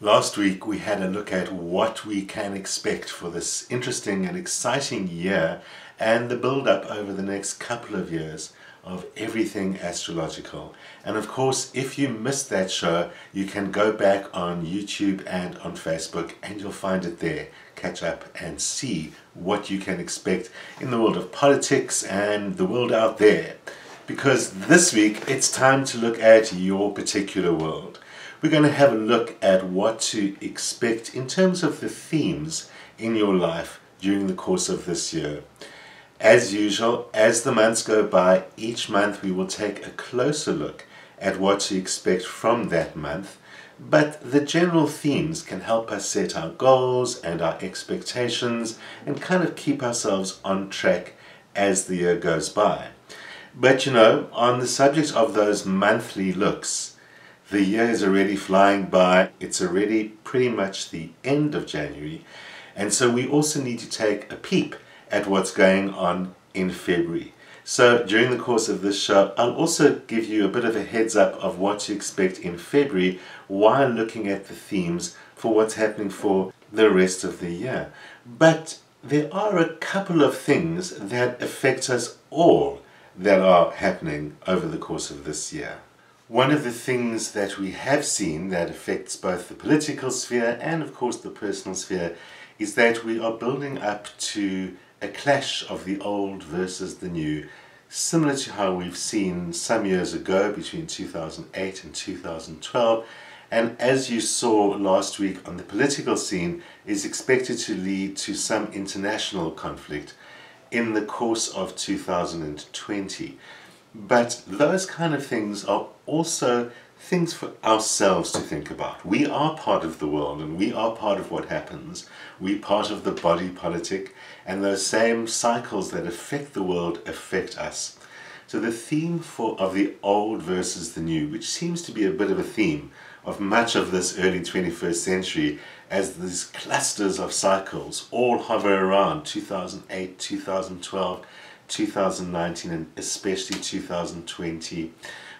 Last week we had a look at what we can expect for this interesting and exciting year and the build-up over the next couple of years of everything astrological. And of course, if you missed that show, you can go back on YouTube and on Facebook and you'll find it there. Catch up and see what you can expect in the world of politics and the world out there. Because this week it's time to look at your particular world. We're going to have a look at what to expect in terms of the themes in your life during the course of this year. As usual, as the months go by, each month we will take a closer look at what to expect from that month, but the general themes can help us set our goals and our expectations and kind of keep ourselves on track as the year goes by. But you know, on the subject of those monthly looks, the year is already flying by. It's already pretty much the end of January, and so we also need to take a peep at what's going on in February. So during the course of this show, I'll also give you a bit of a heads up of what to expect in February while looking at the themes for what's happening for the rest of the year. But there are a couple of things that affect us all that are happening over the course of this year. One of the things that we have seen that affects both the political sphere and of course the personal sphere is that we are building up to a clash of the old versus the new, similar to how we've seen some years ago between 2008 and 2012, and as you saw last week on the political scene, is expected to lead to some international conflict in the course of 2020. But those kind of things are also things for ourselves to think about. We are part of the world and we are part of what happens. We're part of the body politic, and those same cycles that affect the world affect us. So the theme of the old versus the new, which seems to be a bit of a theme of much of this early 21st century, as these clusters of cycles all hover around 2008, 2012, 2019 and especially 2020.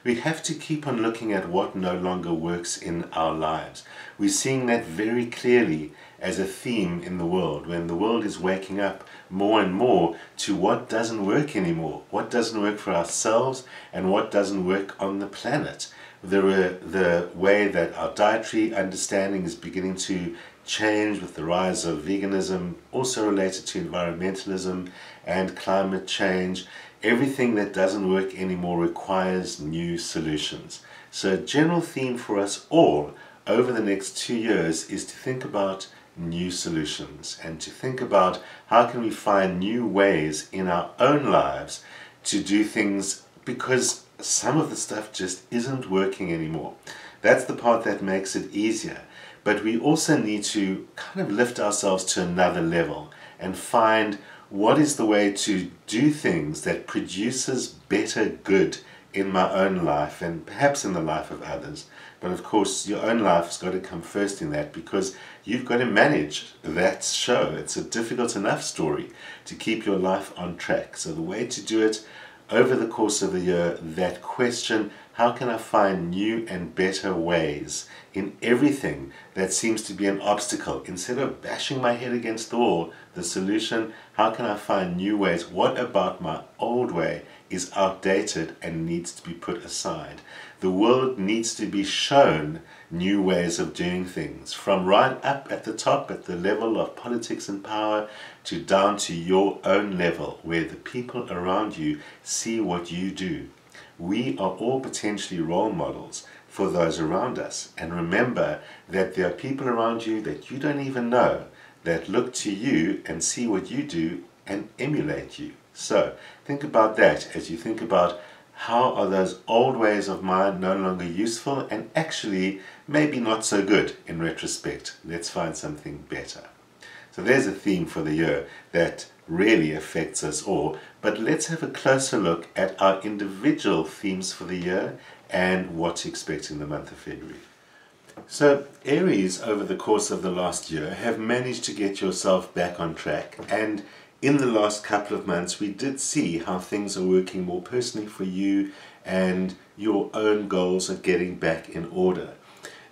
We have to keep on looking at what no longer works in our lives. We're seeing that very clearly as a theme in the world, when the world is waking up more and more to what doesn't work anymore, what doesn't work for ourselves and what doesn't work on the planet. The way that our dietary understanding is beginning to change with the rise of veganism, also related to environmentalism and climate change. Everything that doesn't work anymore requires new solutions. So a general theme for us all over the next 2 years is to think about new solutions and to think about how can we find new ways in our own lives to do things, because some of the stuff just isn't working anymore. That's the part that makes it easier. But we also need to kind of lift ourselves to another level and find what is the way to do things that produces better good in my own life and perhaps in the life of others. But of course your own life's got to come first in that, because you've got to manage that show. It's a difficult enough story to keep your life on track. So the way to do it over the course of the year, that question, how can I find new and better ways in everything that seems to be an obstacle? Instead of bashing my head against the wall, the solution, how can I find new ways? What about my old way is outdated and needs to be put aside? The world needs to be shown new ways of doing things, from right up at the top, at the level of politics and power, to down to your own level, where the people around you see what you do. We are all potentially role models for those around us. And remember that there are people around you that you don't even know that look to you and see what you do and emulate you. So think about that as you think about how are those old ways of mine no longer useful and actually maybe not so good in retrospect. Let's find something better. So there's a theme for the year that really affects us all, but let's have a closer look at our individual themes for the year and what to expect in the month of February. So Aries, over the course of the last year, have managed to get yourself back on track, and in the last couple of months we did see how things are working more personally for you and your own goals are getting back in order.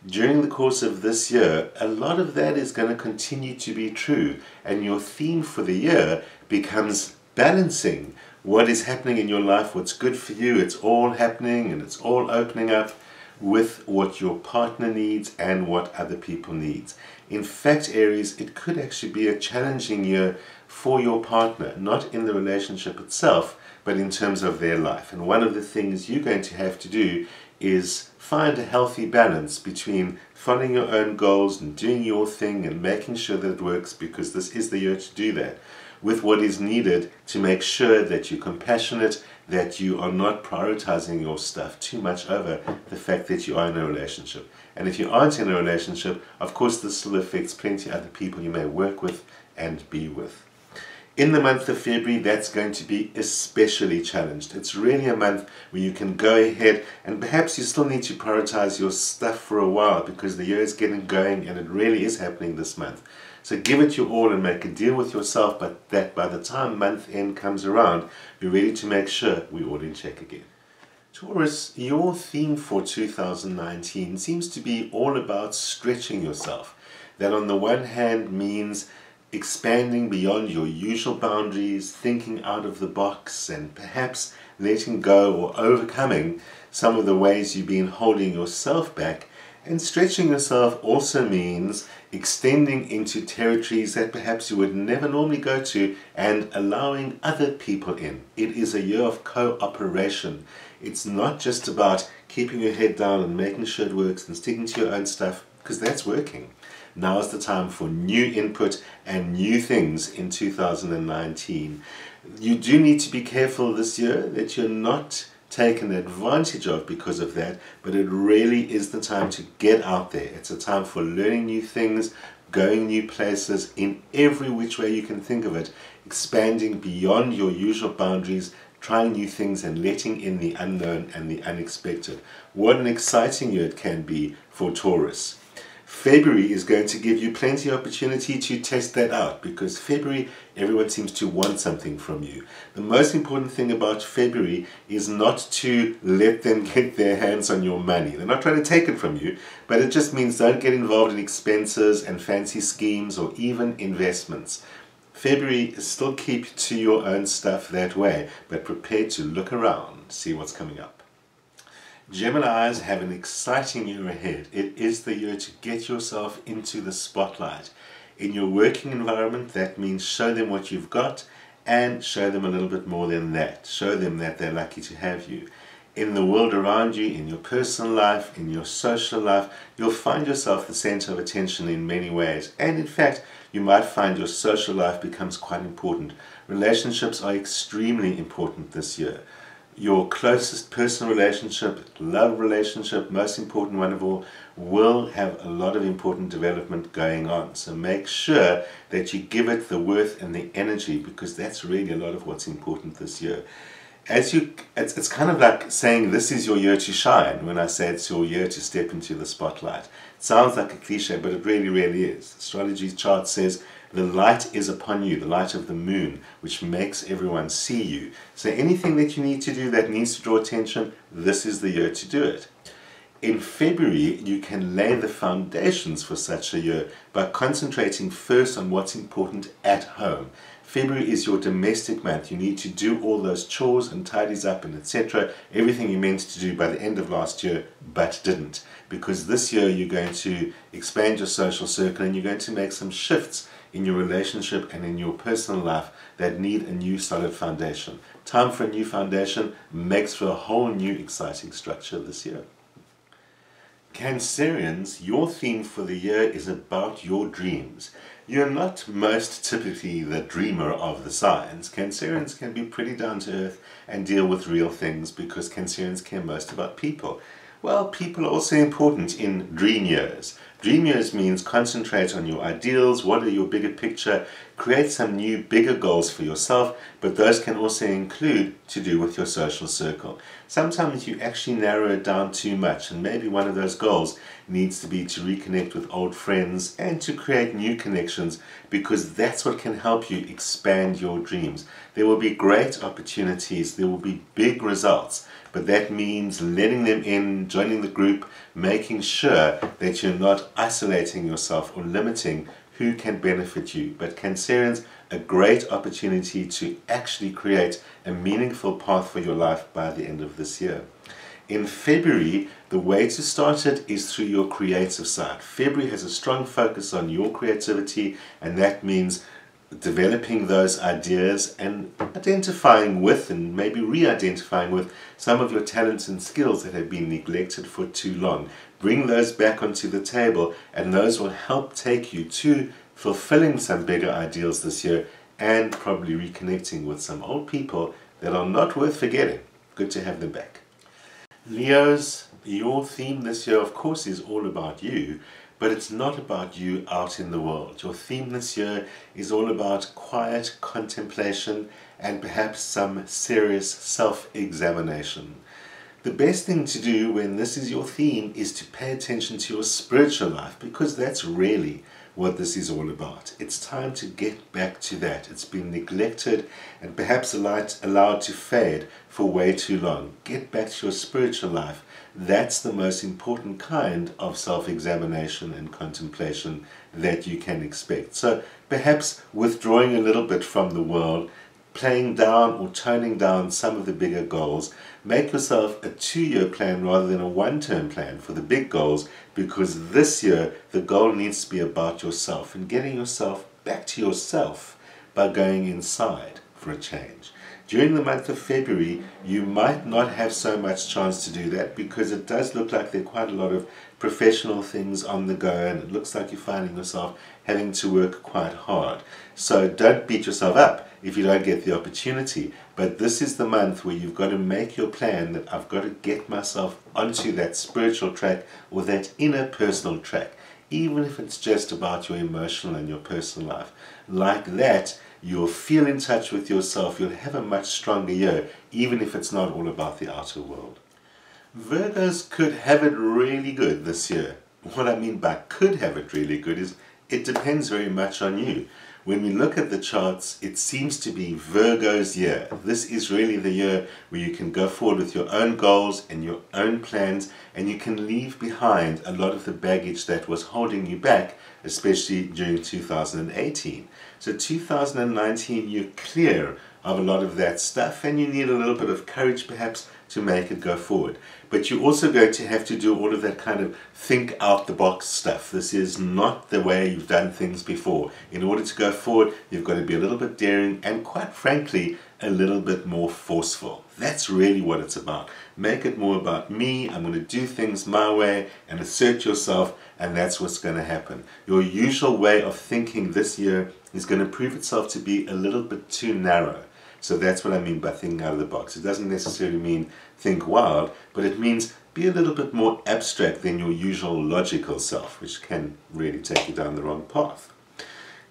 during the course of this year, a lot of that is going to continue to be true, and your theme for the year becomes balancing what is happening in your life, what's good for you, it's all happening and it's all opening up, with what your partner needs and what other people need. In fact, Aries, it could actually be a challenging year for your partner, not in the relationship itself, but in terms of their life. And one of the things you're going to have to do is find a healthy balance between following your own goals and doing your thing and making sure that it works, because this is the year to do that, with what is needed to make sure that you're compassionate, that you are not prioritizing your stuff too much over the fact that you are in a relationship. And if you aren't in a relationship, of course this still affects plenty of other people you may work with and be with. In the month of February, that's going to be especially challenged. It's really a month where you can go ahead, and perhaps you still need to prioritize your stuff for a while because the year is getting going and it really is happening this month. So give it your all and make a deal with yourself, but that by the time month end comes around, you're ready to make sure we're all in check again. Taurus, your theme for 2019 seems to be all about stretching yourself. That on the one hand means expanding beyond your usual boundaries, thinking out of the box, and perhaps letting go or overcoming some of the ways you've been holding yourself back. And stretching yourself also means extending into territories that perhaps you would never normally go to and allowing other people in. It is a year of cooperation. It's not just about keeping your head down and making sure it works and sticking to your own stuff, because that's working. Now is the time for new input and new things in 2019. You do need to be careful this year that you're not taken advantage of because of that, but it really is the time to get out there. It's a time for learning new things, going new places in every which way you can think of it, expanding beyond your usual boundaries, trying new things and letting in the unknown and the unexpected. What an exciting year it can be for Taurus. February is going to give you plenty of opportunity to test that out, because February, everyone seems to want something from you. The most important thing about February is not to let them get their hands on your money. They're not trying to take it from you, but it just means don't get involved in expenses and fancy schemes or even investments. February, still keep to your own stuff that way, but prepare to look around, see what's coming up. Geminis have an exciting year ahead. It is the year to get yourself into the spotlight. In your working environment, that means show them what you've got and show them a little bit more than that. Show them that they're lucky to have you. In the world around you, in your personal life, in your social life, you'll find yourself the center of attention in many ways. And in fact, you might find your social life becomes quite important. Relationships are extremely important this year. Your closest personal relationship, love relationship, most important one of all, will have a lot of important development going on. So make sure that you give it the worth and the energy, because that's really a lot of what's important this year. It's kind of like saying this is your year to shine when I say it's your year to step into the spotlight. It sounds like a cliche, but it really, really is. Astrology's chart says the light is upon you, the light of the moon, which makes everyone see you. So anything that you need to do that needs to draw attention, this is the year to do it. In February, you can lay the foundations for such a year by concentrating first on what's important at home. February is your domestic month. You need to do all those chores and tidies up and etc. Everything you meant to do by the end of last year, but didn't. Because this year you're going to expand your social circle and you're going to make some shifts in your relationship and in your personal life that need a new solid foundation. Time for a new foundation makes for a whole new exciting structure this year. Cancerians, your theme for the year is about your dreams. You're not most typically the dreamer of the signs. Cancerians can be pretty down to earth and deal with real things because Cancerians care most about people. Well, people are also important in dream years. Dream years means concentrate on your ideals, what are your bigger picture, create some new bigger goals for yourself, but those can also include to do with your social circle. sometimes you actually narrow it down too much, and maybe one of those goals needs to be to reconnect with old friends and to create new connections, because that's what can help you expand your dreams. There will be great opportunities, there will be big results, but that means letting them in, joining the group, making sure that you're not isolating yourself or limiting who can benefit you. But Cancerians, a great opportunity to actually create a meaningful path for your life by the end of this year. In February, the way to start it is through your creative side. February has a strong focus on your creativity, and that means developing those ideas and identifying with and maybe re-identifying with some of your talents and skills that have been neglected for too long. Bring those back onto the table, and those will help take you to fulfilling some bigger ideals this year and probably reconnecting with some old people that are not worth forgetting. Good to have them back. Leos, your theme this year, of course, is all about you, but it's not about you out in the world. Your theme this year is all about quiet contemplation and perhaps some serious self-examination. The best thing to do when this is your theme is to pay attention to your spiritual life, because that's really what this is all about. It's time to get back to that. It's been neglected and perhaps allowed to fade for way too long. Get back to your spiritual life. That's the most important kind of self-examination and contemplation that you can expect. So perhaps withdrawing a little bit from the world, playing down or toning down some of the bigger goals. Make yourself a 2-year plan rather than a 1-term plan for the big goals, because this year the goal needs to be about yourself and getting yourself back to yourself by going inside for a change. During the month of February, you might not have so much chance to do that, because it does look like there are quite a lot of professional things on the go, and it looks like you're finding yourself having to work quite hard. So don't beat yourself up if you don't get the opportunity, but this is the month where you've got to make your plan that I've got to get myself onto that spiritual track or that inner personal track, even if it's just about your emotional and your personal life. Like that, you'll feel in touch with yourself, you'll have a much stronger year, even if it's not all about the outer world. Virgos could have it really good this year. What I mean by could have it really good is it depends very much on you. When we look at the charts, it seems to be Virgo's year. This is really the year where you can go forward with your own goals and your own plans, and you can leave behind a lot of the baggage that was holding you back, especially during 2018. So 2019, you're clear of a lot of that stuff, and you need a little bit of courage perhaps to make it go forward. But you're also going to have to do all of that kind of think out the box stuff. This is not the way you've done things before. In order to go forward, you've got to be a little bit daring and, quite frankly, a little bit more forceful. That's really what it's about. Make it more about me. I'm going to do things my way, and assert yourself, and that's what's going to happen. Your usual way of thinking this year is going to prove itself to be a little bit too narrow. So that's what I mean by thinking out of the box. It doesn't necessarily mean think wild, but it means be a little bit more abstract than your usual logical self, which can really take you down the wrong path.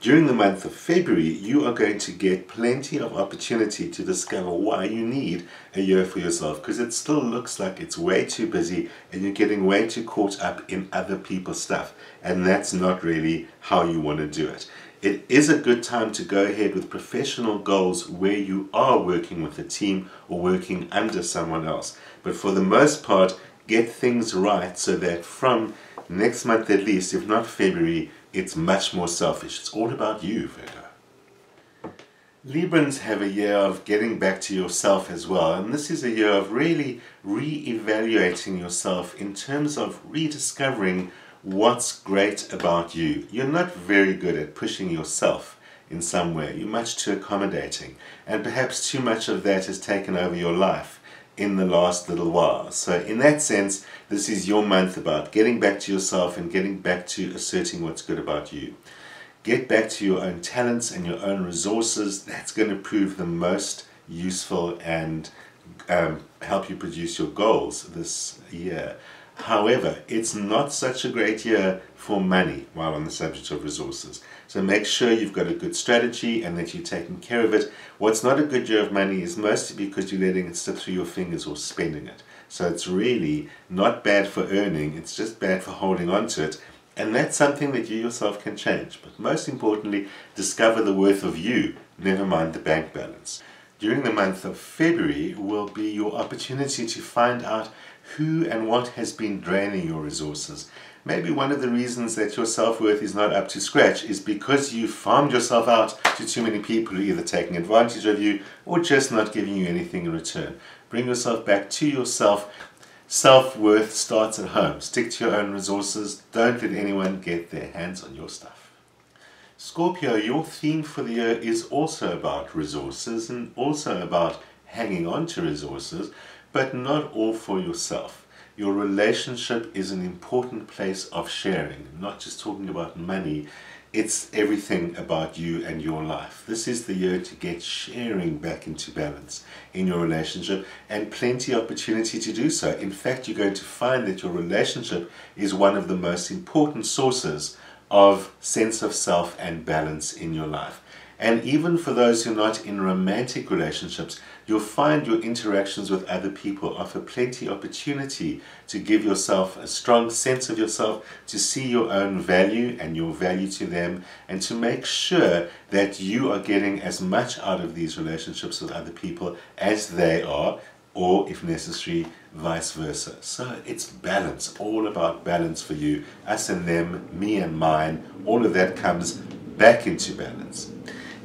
During the month of February, you are going to get plenty of opportunity to discover why you need a year for yourself, because it still looks like it's way too busy and you're getting way too caught up in other people's stuff, and that's not really how you want to do it. It is a good time to go ahead with professional goals where you are working with a team or working under someone else. But for the most part, get things right so that from next month at least, if not February, it's much more selfish. It's all about you, Virgo. Librans have a year of getting back to yourself as well, and this is a year of really re-evaluating yourself in terms of rediscovering what's great about you. You're not very good at pushing yourself in some way. You're much too accommodating, and perhaps too much of that has taken over your life in the last little while. So in that sense, this is your month about getting back to yourself and getting back to asserting what's good about you. Get back to your own talents and your own resources. That's going to prove the most useful and help you produce your goals this year. However, it's not such a great year for money while on the subject of resources. So make sure you've got a good strategy and that you're taking care of it. What's not a good year of money is mostly because you're letting it slip through your fingers or spending it. So it's really not bad for earning, it's just bad for holding on to it. And that's something that you yourself can change. But most importantly, discover the worth of you, never mind the bank balance. During the month of February will be your opportunity to find out who and what has been draining your resources. Maybe one of the reasons that your self-worth is not up to scratch is because you farmed yourself out to too many people who are either taking advantage of you or just not giving you anything in return. Bring yourself back to yourself. Self-worth starts at home. Stick to your own resources. Don't let anyone get their hands on your stuff. Scorpio, your theme for the year is also about resources and also about hanging on to resources, but not all for yourself. Your relationship is an important place of sharing, not just talking about money. It's everything about you and your life. This is the year to get sharing back into balance in your relationship, and plenty of opportunity to do so. In fact, you're going to find that your relationship is one of the most important sources of sense of self and balance in your life. And even for those who are not in romantic relationships, you'll find your interactions with other people offer plenty of opportunity to give yourself a strong sense of yourself, to see your own value and your value to them, and to make sure that you are getting as much out of these relationships with other people as they are, or if necessary, vice versa. So it's balance, all about balance for you. Us and them, me and mine, all of that comes back into balance.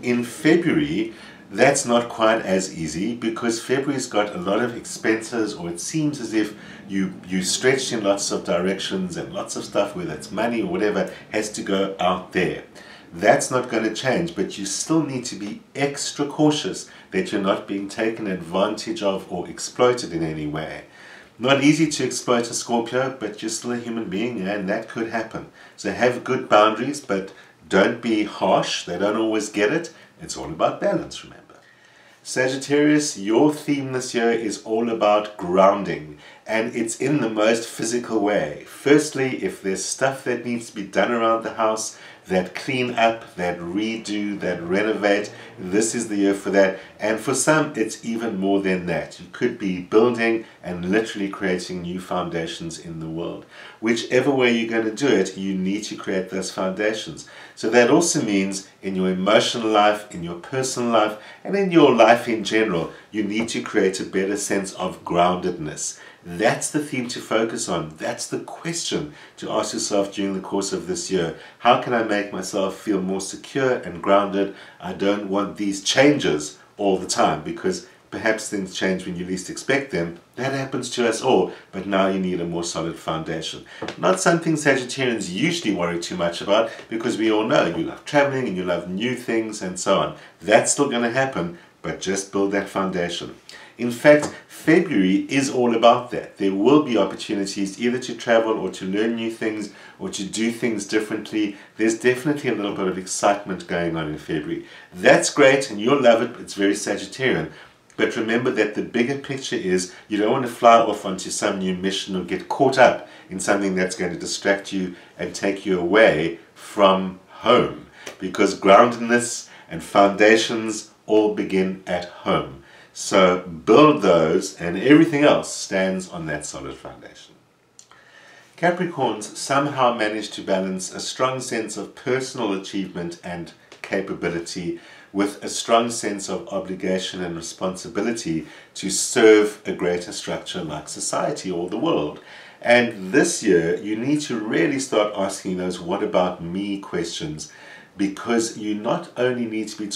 In February, that's not quite as easy because February's got a lot of expenses, or it seems as if you stretched in lots of directions and lots of stuff, whether it's money or whatever, has to go out there. That's not going to change, but you still need to be extra cautious that you're not being taken advantage of or exploited in any way. Not easy to exploit a Scorpio, but you're still a human being and that could happen. So have good boundaries, but don't be harsh. They don't always get it. It's all about balance, remember. Sagittarius, your theme this year is all about grounding, and it's in the most physical way. Firstly, if there's stuff that needs to be done around the house, that clean up, that redo, that renovate, this is the year for that. And for some, it's even more than that. You could be building and literally creating new foundations in the world. Whichever way you're going to do it, you need to create those foundations. So that also means in your emotional life, in your personal life, and in your life in general, you need to create a better sense of groundedness. That's the theme to focus on. That's the question to ask yourself during the course of this year. How can I make myself feel more secure and grounded? I don't want these changes all the time, because perhaps things change when you least expect them. That happens to us all, but now you need a more solid foundation. Not something Sagittarians usually worry too much about, because we all know you love traveling and you love new things and so on. That's still going to happen, but just build that foundation. In fact, February is all about that. There will be opportunities either to travel or to learn new things or to do things differently. There's definitely a little bit of excitement going on in February. That's great and you'll love it. It's very Sagittarian. But remember that the bigger picture is you don't want to fly off onto some new mission or get caught up in something that's going to distract you and take you away from home. Because groundedness and foundations all begin at home. So build those, and everything else stands on that solid foundation. Capricorns somehow manage to balance a strong sense of personal achievement and capability with a strong sense of obligation and responsibility to serve a greater structure like society or the world. And this year, you need to really start asking those "what about me" questions, because you not only need to be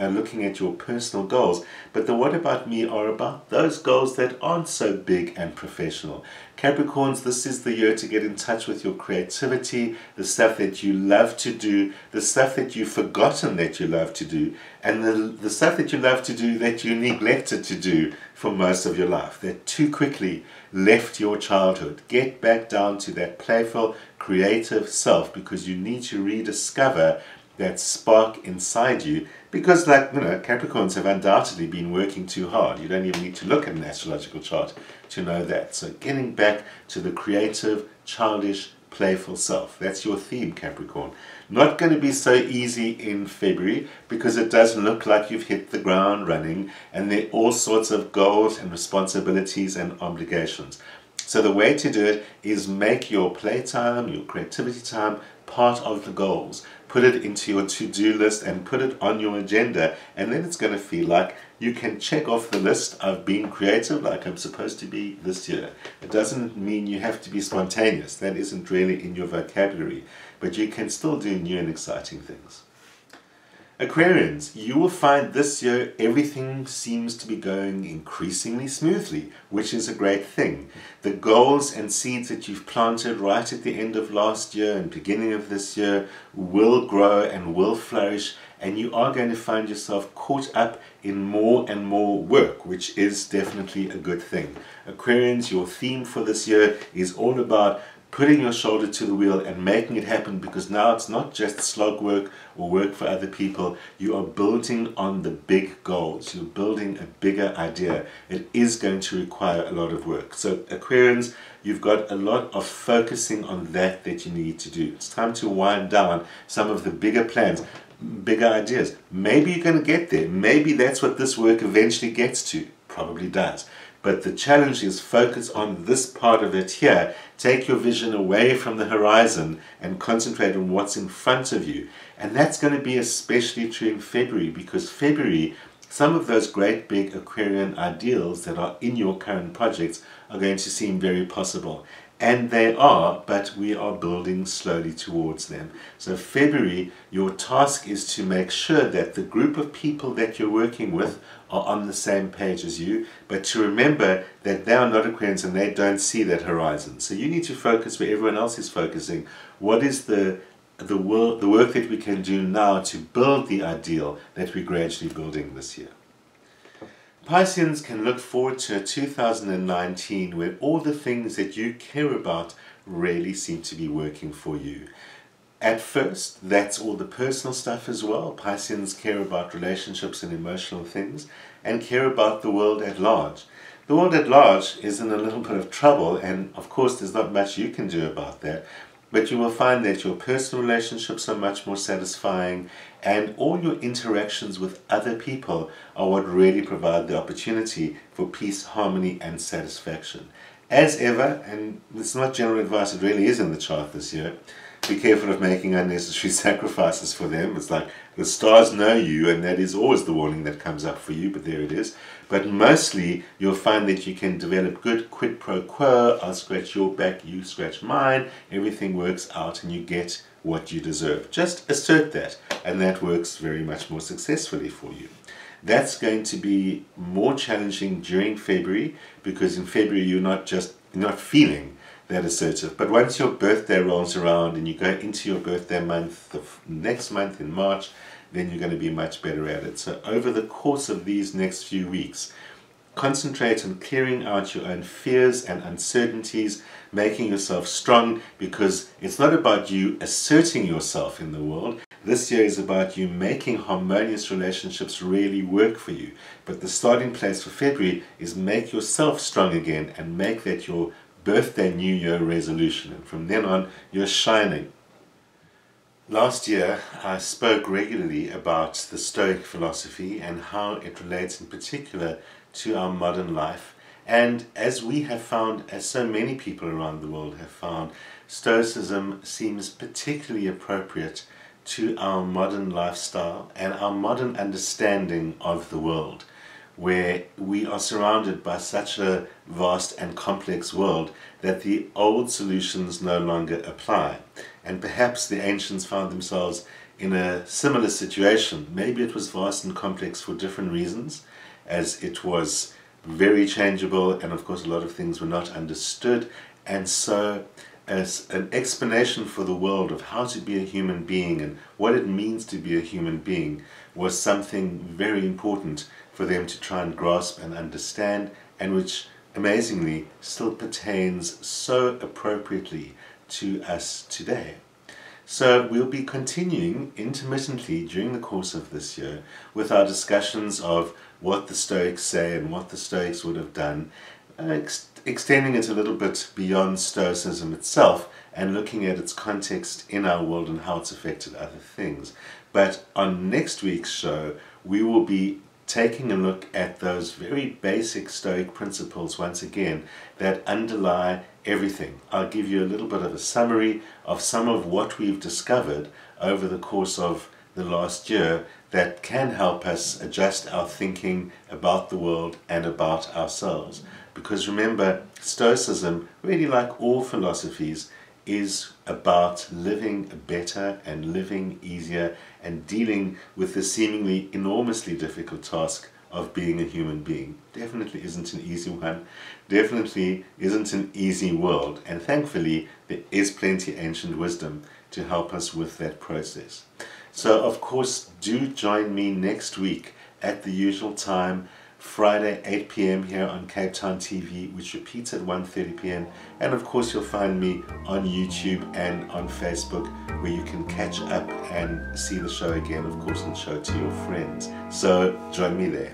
looking at your personal goals, but the "what about me" are about those goals that aren't so big and professional. Capricorns, this is the year to get in touch with your creativity, the stuff that you love to do, the stuff that you've forgotten that you love to do, and the stuff that you love to do that you neglected to do for most of your life, that too quickly left your childhood. Get back down to that playful, creative self, because you need to rediscover that spark inside you, because, like, Capricorns have undoubtedly been working too hard. You don't even need to look at an astrological chart to know that. So getting back to the creative, childish, playful self. That's your theme, Capricorn. Not going to be so easy in February, because it does look like you've hit the ground running and there are all sorts of goals and responsibilities and obligations. So the way to do it is make your playtime, your creativity time, part of the goals. Put it into your to-do list and put it on your agenda, and then it's going to feel like you can check off the list of being creative like I'm supposed to be this year. It doesn't mean you have to be spontaneous. That isn't really in your vocabulary, but you can still do new and exciting things. Aquarians, you will find this year everything seems to be going increasingly smoothly, which is a great thing. The goals and seeds that you've planted right at the end of last year and beginning of this year will grow and will flourish, and you are going to find yourself caught up in more and more work, which is definitely a good thing. Aquarians, your theme for this year is all about putting your shoulder to the wheel and making it happen, because now it's not just slog work or work for other people. You are building on the big goals. You're building a bigger idea. It is going to require a lot of work. So Aquarians, you've got a lot of focusing on that you need to do. It's time to wind down some of the bigger plans, bigger ideas. Maybe you're going to get there. Maybe that's what this work eventually gets to. Probably does. But the challenge is focus on this part of it here. Take your vision away from the horizon and concentrate on what's in front of you. And that's going to be especially true in February, because February, some of those great big Aquarian ideals that are in your current projects are going to seem very possible. And they are, but we are building slowly towards them. So February, your task is to make sure that the group of people that you're working with are on the same page as you, but to remember that they are not Aquarians and they don't see that horizon. So you need to focus where everyone else is focusing. What is the work that we can do now to build the ideal that we're gradually building this year? Pisceans can look forward to 2019 where all the things that you care about really seem to be working for you. At first, that's all the personal stuff as well. Pisceans care about relationships and emotional things, and care about the world at large. The world at large is in a little bit of trouble, and of course there's not much you can do about that. But you will find that your personal relationships are much more satisfying, and all your interactions with other people are what really provide the opportunity for peace, harmony, and satisfaction. As ever, and it's not general advice, it really is in the chart this year, be careful of making unnecessary sacrifices for them. It's like the stars know you, and that is always the warning that comes up for you, but there it is. But mostly you'll find that you can develop good quid pro quo. I'll scratch your back, you scratch mine. Everything works out and you get what you deserve. Just assert that, and that works very much more successfully for you. That's going to be more challenging during February, because in February you're not feeling that assertive. But once your birthday rolls around and you go into your birthday month, the next month in March, then you're going to be much better at it. So over the course of these next few weeks, concentrate on clearing out your own fears and uncertainties, making yourself strong, because it's not about you asserting yourself in the world. This year is about you making harmonious relationships really work for you. But the starting place for February is make yourself strong again and make that your birthday New Year resolution, and from then on you're shining. Last year I spoke regularly about the Stoic philosophy and how it relates in particular to our modern life, and as we have found, as so many people around the world have found, Stoicism seems particularly appropriate to our modern lifestyle and our modern understanding of the world, where we are surrounded by such a vast and complex world that the old solutions no longer apply. And perhaps the ancients found themselves in a similar situation. Maybe it was vast and complex for different reasons, as it was very changeable, and of course a lot of things were not understood. And so as an explanation for the world of how to be a human being and what it means to be a human being was something very important for them to try and grasp and understand, and which amazingly still pertains so appropriately to us today. So we'll be continuing intermittently during the course of this year with our discussions of what the Stoics say and what the Stoics would have done, extending it a little bit beyond Stoicism itself and looking at its context in our world and how it's affected other things. But on next week's show, we will be taking a look at those very basic Stoic principles once again that underlie everything. I'll give you a little bit of a summary of some of what we've discovered over the course of the last year that can help us adjust our thinking about the world and about ourselves. Because remember, Stoicism, really like all philosophies, is about living better and living easier and dealing with the seemingly enormously difficult task of being a human being. Definitely isn't an easy one. Definitely isn't an easy world. And thankfully, there is plenty ancient wisdom to help us with that process. So, of course, do join me next week at the usual time, Friday 8 p.m. here on Cape Town TV, which repeats at 1:30 p.m. And of course you'll find me on YouTube and on Facebook, where you can catch up and see the show again, of course, and show it to your friends. So join me there.